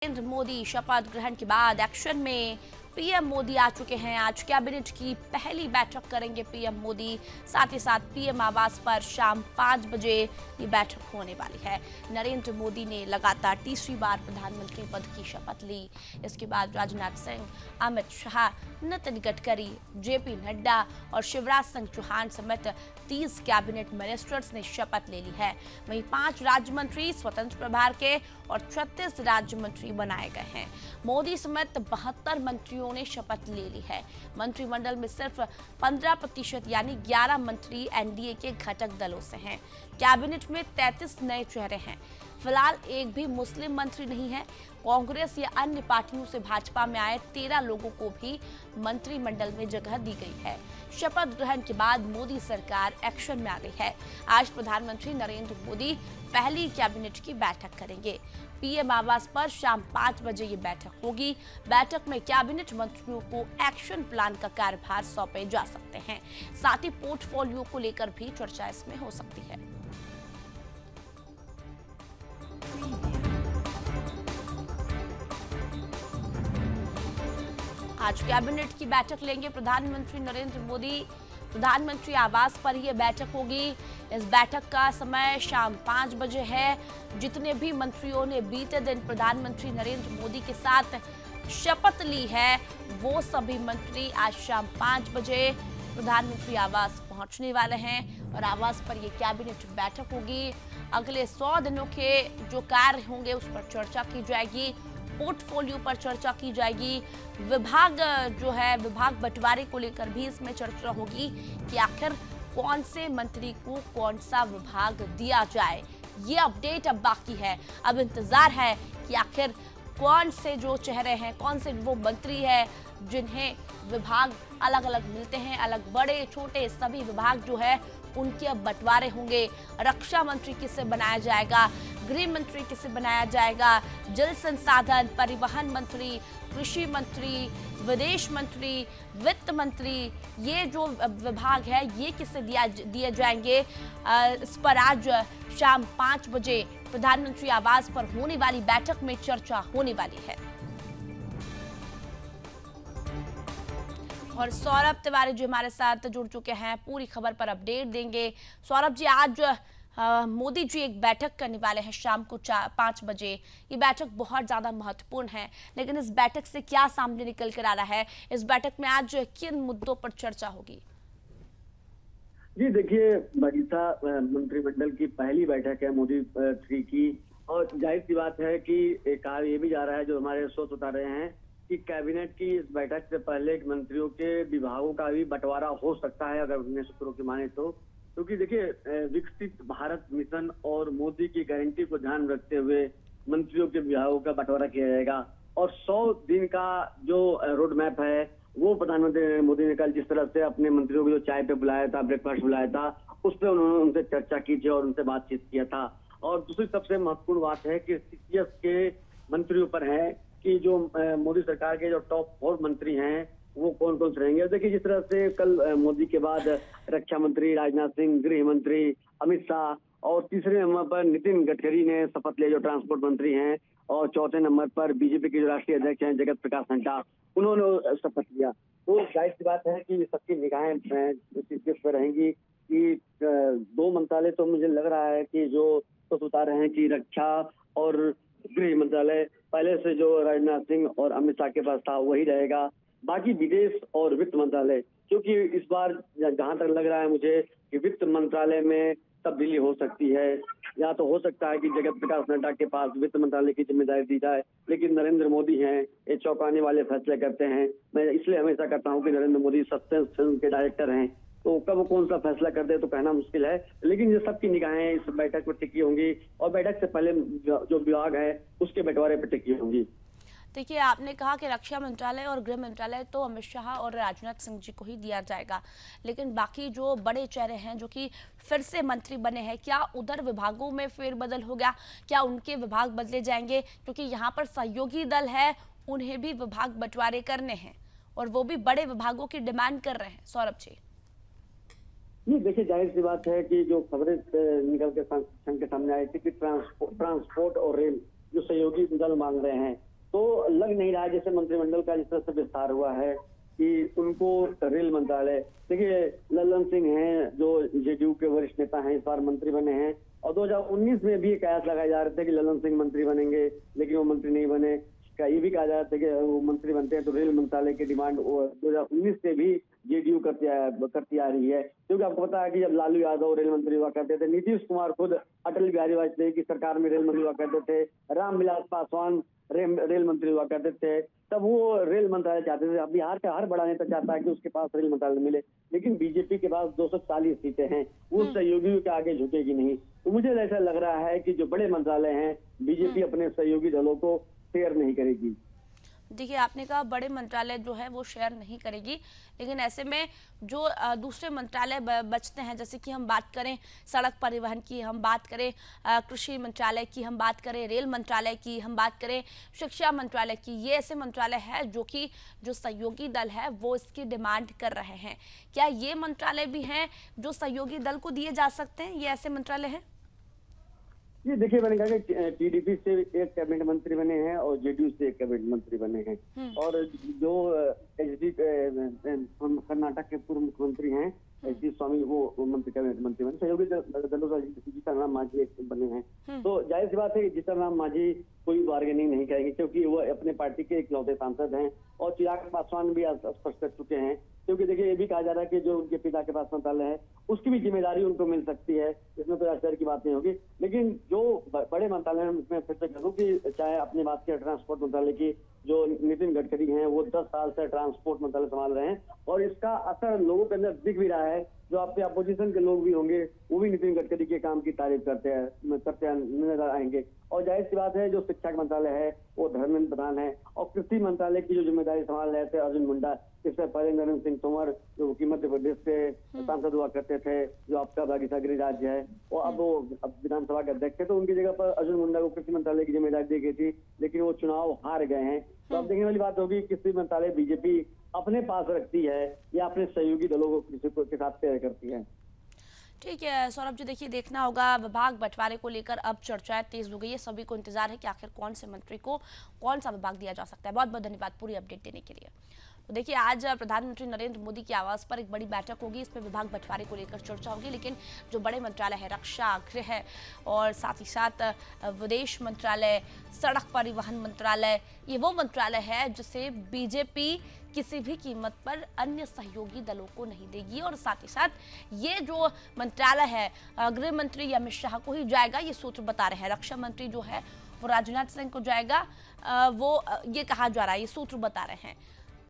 नरेंद्र मोदी शपथ ग्रहण के बाद एक्शन में पीएम मोदी आ चुके हैं। आज कैबिनेट की पहली बैठक करेंगे पीएम मोदी। साथ ही साथ पीएम आवास पर शाम 5 बजे ये बैठक होने वाली है। नरेंद्र मोदी ने लगातार तीसरी बार प्रधानमंत्री पद की शपथ ली। इसके बाद राजनाथ सिंह, अमित शाह, नितिन गडकरी, जेपी नड्डा और शिवराज सिंह चौहान समेत 30 कैबिनेट मिनिस्टर्स ने शपथ ले ली है। वहीं 5 राज्य मंत्री स्वतंत्र प्रभार के और 36 राज्य मंत्री बनाए गए हैं। मोदी समेत 72 मंत्रियों ने शपथ ले ली है। मंत्रिमंडल में सिर्फ 15% यानी 11 मंत्री एनडीए के घटक दलों से हैं। कैबिनेट में 33 नए चेहरे हैं। फिलहाल एक भी मुस्लिम मंत्री नहीं है। कांग्रेस या अन्य पार्टियों से भाजपा में आए 13 लोगों को भी मंत्रिमंडल में जगह दी गई है। शपथ ग्रहण के बाद मोदी सरकार एक्शन में आ गई है। आज प्रधानमंत्री नरेंद्र मोदी पहली कैबिनेट की बैठक करेंगे। पीएम आवास पर शाम 5 बजे ये बैठक होगी। बैठक में कैबिनेट मंत्रियों को एक्शन प्लान का कार्यभार सौंपे जा सकते हैं। साथ ही पोर्टफोलियो को लेकर भी चर्चा इसमें हो सकती है। आज कैबिनेट की बैठक लेंगे प्रधानमंत्री नरेंद्र मोदी। प्रधानमंत्री आवास पर यह बैठक होगी। इस बैठक का समय शाम 5 बजे है। जितने भी मंत्रियों ने बीते दिन प्रधानमंत्री नरेंद्र मोदी के साथ शपथ ली है, वो सभी मंत्री आज शाम 5 बजे प्रधानमंत्री आवास पहुंचने वाले हैं और आवास पर यह कैबिनेट बैठक होगी। अगले 100 दिनों के जो कार्य होंगे उस पर चर्चा की जाएगी। पोर्टफोलियो पर चर्चा की जाएगी। विभाग जो है, विभाग बंटवारे को लेकर भी इसमें चर्चा होगी कि आखिर कौन से मंत्री को कौन सा विभाग दिया जाए। ये अपडेट अब बाकी है। अब इंतजार है कि आखिर कौन से जो चेहरे हैं, कौन से वो मंत्री हैं जिन्हें विभाग अलग अलग मिलते हैं। अलग बड़े छोटे सभी विभाग जो है उनके अब बंटवारे होंगे। रक्षा मंत्री किसे बनाया जाएगा, गृह मंत्री किसे बनाया जाएगा, जल संसाधन, परिवहन मंत्री, कृषि मंत्री, विदेश मंत्री, वित्त मंत्री, ये जो विभाग है ये किसे दिए जाएंगे। इस पर आज शाम 5 बजे प्रधानमंत्री आवास पर होने वाली बैठक में चर्चा होने वाली है। और सौरभ तिवारी जी हमारे साथ जुड़ चुके हैं, पूरी खबर पर अपडेट देंगे। सौरभ जी, आज मोदी जी एक बैठक करने वाले हैं शाम को 5 बजे। ये बैठक बहुत ज्यादा महत्वपूर्ण है, लेकिन इस बैठक से क्या सामने निकल कर आ रहा है? इस बैठक में आज किन मुद्दों पर चर्चा होगी? जी देखिए, बगीचा मंत्रिमंडल की पहली बैठक है मोदी 3 की, और जाहिर सी बात है कि कहा ये भी जा रहा है, जो हमारे सोच बता रहे हैं कि कैबिनेट की इस बैठक से पहले मंत्रियों के विभागों का भी बंटवारा हो सकता है, अगर उन्हें सूत्रों की माने तो। क्योंकि देखिए, विकसित भारत मिशन और मोदी की गारंटी को ध्यान रखते हुए मंत्रियों के विभागों का बंटवारा किया जाएगा। और 100 दिन का जो रोड मैप है वो प्रधानमंत्री नरेंद्र मोदी ने कल जिस तरह से अपने मंत्रियों को जो चाय पे बुलाया था, ब्रेकफास्ट बुलाया था, उस पर उन्होंने उनसे चर्चा की थी और उनसे बातचीत किया था। और दूसरी सबसे महत्वपूर्ण बात है कि सीसीएस के मंत्रियों पर है कि जो मोदी सरकार के जो टॉप 4 मंत्री हैं वो कौन कौन से रहेंगे। देखिए, जिस तरह से कल मोदी के बाद रक्षा मंत्री राजनाथ सिंह, गृह मंत्री अमित शाह, और तीसरे नंबर पर नितिन गडकरी ने शपथ लिया जो ट्रांसपोर्ट मंत्री हैं, और चौथे नंबर पर बीजेपी के जो राष्ट्रीय अध्यक्ष हैं जगत प्रकाश नड्डा, उन्होंने शपथ लिया। तो जाहिर सी बात है कि सबकी निगाहें इस पर रहेंगी कि 2 मंत्रालय तो मुझे लग रहा है कि जो तो बता रहे हैं कि रक्षा और गृह मंत्रालय पहले से जो राजनाथ सिंह और अमित शाह के पास था वही रहेगा। बाकी विदेश और वित्त मंत्रालय, क्योंकि इस बार जहां तक लग रहा है मुझे कि वित्त मंत्रालय में तब्दीली हो सकती है, या तो हो सकता है कि जगत प्रकाश नड्डा के पास वित्त मंत्रालय की जिम्मेदारी दी जाए। लेकिन नरेंद्र मोदी हैं, ये चौंकाने वाले फैसले करते हैं। मैं इसलिए हमेशा कहता हूं कि नरेंद्र मोदी सस्पेंस फिल्म के डायरेक्टर हैं, तो कब कौन सा फैसला कर दे तो कहना मुश्किल है। लेकिन ये सबकी निगाहें इस बैठक पर टिकी होंगी, और बैठक से पहले जो विभाग है उसके बंटवारे पर टिकी होंगी। देखिए, आपने कहा कि रक्षा मंत्रालय और गृह मंत्रालय तो अमित शाह और राजनाथ सिंह जी को ही दिया जाएगा, लेकिन बाकी जो बड़े चेहरे हैं जो कि फिर से मंत्री बने हैं, क्या उधर विभागों में फेरबदल हो गया? क्या उनके विभाग बदले जाएंगे? क्योंकि यहाँ पर सहयोगी दल है, उन्हें भी विभाग बंटवारे करने हैं और वो भी बड़े विभागों की डिमांड कर रहे हैं। सौरभ जी, देखिए, जाहिर सी बात है कि जो खबरें निकल के सामने आई थी कि ट्रांसपोर्ट और रेल जो सहयोगी दल मांग रहे हैं, तो लग नहीं रहा है जैसे मंत्रिमंडल का जिस तरह से विस्तार हुआ है कि उनको रेल मंत्रालय, देखिए लल्लन सिंह हैं जो जेडीयू के वरिष्ठ नेता हैं, इस बार मंत्री बने हैं और 2019 में भी कयास लगाए जा रहे थे कि लल्लन सिंह मंत्री बनेंगे, लेकिन वो मंत्री नहीं बने। ये भी कहा जा रहा था कि वो मंत्री बनते हैं तो रेल मंत्रालय की डिमांड 2019 से भी जेडीयू करती आ रही है, क्योंकि आपको पता है कि जब लालू यादव रेल मंत्री हुआ करते थे, नीतीश कुमार खुद अटल बिहारी वाजपेयी की सरकार में रेल मंत्री हुआ करते थे, रामविलास पासवान रेल मंत्री हुआ करते थे, तब वो रेल मंत्रालय चाहते थे। अब बिहार का हर बड़ा नेता चाहता है कि उसके पास रेल मंत्रालय मिले, लेकिन बीजेपी के पास 240 सीटें हैं, वो सहयोगियों के आगे झुकेगी नहीं। तो मुझे ऐसा लग रहा है कि जो बड़े मंत्रालय हैं बीजेपी अपने सहयोगी दलों को शेयर नहीं करेगी। देखिए, आपने कहा बड़े मंत्रालय जो है वो शेयर नहीं करेगी, लेकिन ऐसे में जो दूसरे मंत्रालय बचते हैं, जैसे कि हम बात करें सड़क परिवहन की, हम बात करें कृषि मंत्रालय की, हम बात करें रेल मंत्रालय की, हम बात करें शिक्षा मंत्रालय की, ये ऐसे मंत्रालय है जो कि जो सहयोगी दल है वो इसकी डिमांड कर रहे हैं। क्या ये मंत्रालय भी हैं जो सहयोगी दल को दिए जा सकते हैं? ये ऐसे मंत्रालय हैं? ये देखिए, मैंने कहा कि टीडीपी से एक कैबिनेट मंत्री बने हैं और जेडीयू से एक कैबिनेट मंत्री बने हैं, और जो एचडी कर्नाटक के पूर्व मुख्यमंत्री हैं एचडी स्वामी, वो मंत्री कैबिनेट मंत्री बने। सहयोगी दलों से जीतन मांझी बने हैं। तो जाहिर सी बात है कि जीतन मांझी कोई बार्गेनिंग नहीं करेंगे, क्योंकि वो अपने पार्टी के इकलौते सांसद हैं, और चिराग पासवान भी स्पष्ट कर चुके हैं। क्योंकि देखिए, ये भी कहा जा रहा है कि जो उनके पिता के पास मंत्रालय है उसकी भी जिम्मेदारी उनको मिल सकती है, इसमें कोई आश्चर्य की बात नहीं होगी। लेकिन जो बड़े मंत्रालय हैं उसमें फिर से कहूँ कि चाहे अपनी बात की ट्रांसपोर्ट मंत्रालय की, जो नितिन गडकरी हैं वो 10 साल से ट्रांसपोर्ट मंत्रालय संभाल रहे हैं, और इसका असर लोगों के अंदर दिख भी रहा है। जो आपके अपोजिशन के लोग भी होंगे वो भी नितिन गडकरी के काम की तारीफ करते नजर आएंगे। और जाहिर सी बात है, जो शिक्षा मंत्रालय है वो धर्मेंद्र प्रधान है, और कृषि मंत्रालय की जो जिम्मेदारी संभाल रहे थे अर्जुन मुंडा, इससे पहले नरेंद्र सिंह तोमर जो कि मध्य प्रदेश से सांसद हुआ करते थे, जो आपका बागीसा गृह राज्य है, और अब वो विधानसभा के अध्यक्ष थे, तो उनकी जगह पर अर्जुन मुंडा को कृषि मंत्रालय की जिम्मेदारी दी गई थी, लेकिन वो चुनाव हार गए हैं। तो अब देखने वाली बात होगी कृषि मंत्रालय बीजेपी अपने पास रखती है या अपने सहयोगी दलों को किसी के साथ शेयर करती है। ठीक है सौरभ जी, देखिए देखना होगा। विभाग बंटवारे को लेकर अब चर्चाएं तेज हो गई है, सभी को इंतजार है कि आखिर कौन से मंत्री को कौन सा विभाग दिया जा सकता है। बहुत बहुत धन्यवाद पूरी अपडेट देने के लिए। तो देखिए, आज प्रधानमंत्री नरेंद्र मोदी के आवास पर एक बड़ी बैठक होगी, इसमें विभाग बंटवारे को लेकर चर्चा होगी, लेकिन जो बड़े मंत्रालय है रक्षा, गृह और साथ ही साथ विदेश मंत्रालय, सड़क परिवहन मंत्रालय, ये वो मंत्रालय है जिसे बीजेपी किसी भी कीमत पर अन्य सहयोगी दलों को नहीं देगी। और साथ ही साथ ये जो मंत्रालय है गृह मंत्री अमित शाह को ही जाएगा, ये सूत्र बता रहे हैं। रक्षा मंत्री जो है वो राजनाथ सिंह को जाएगा, वो ये कहा जा रहा है, ये सूत्र बता रहे हैं।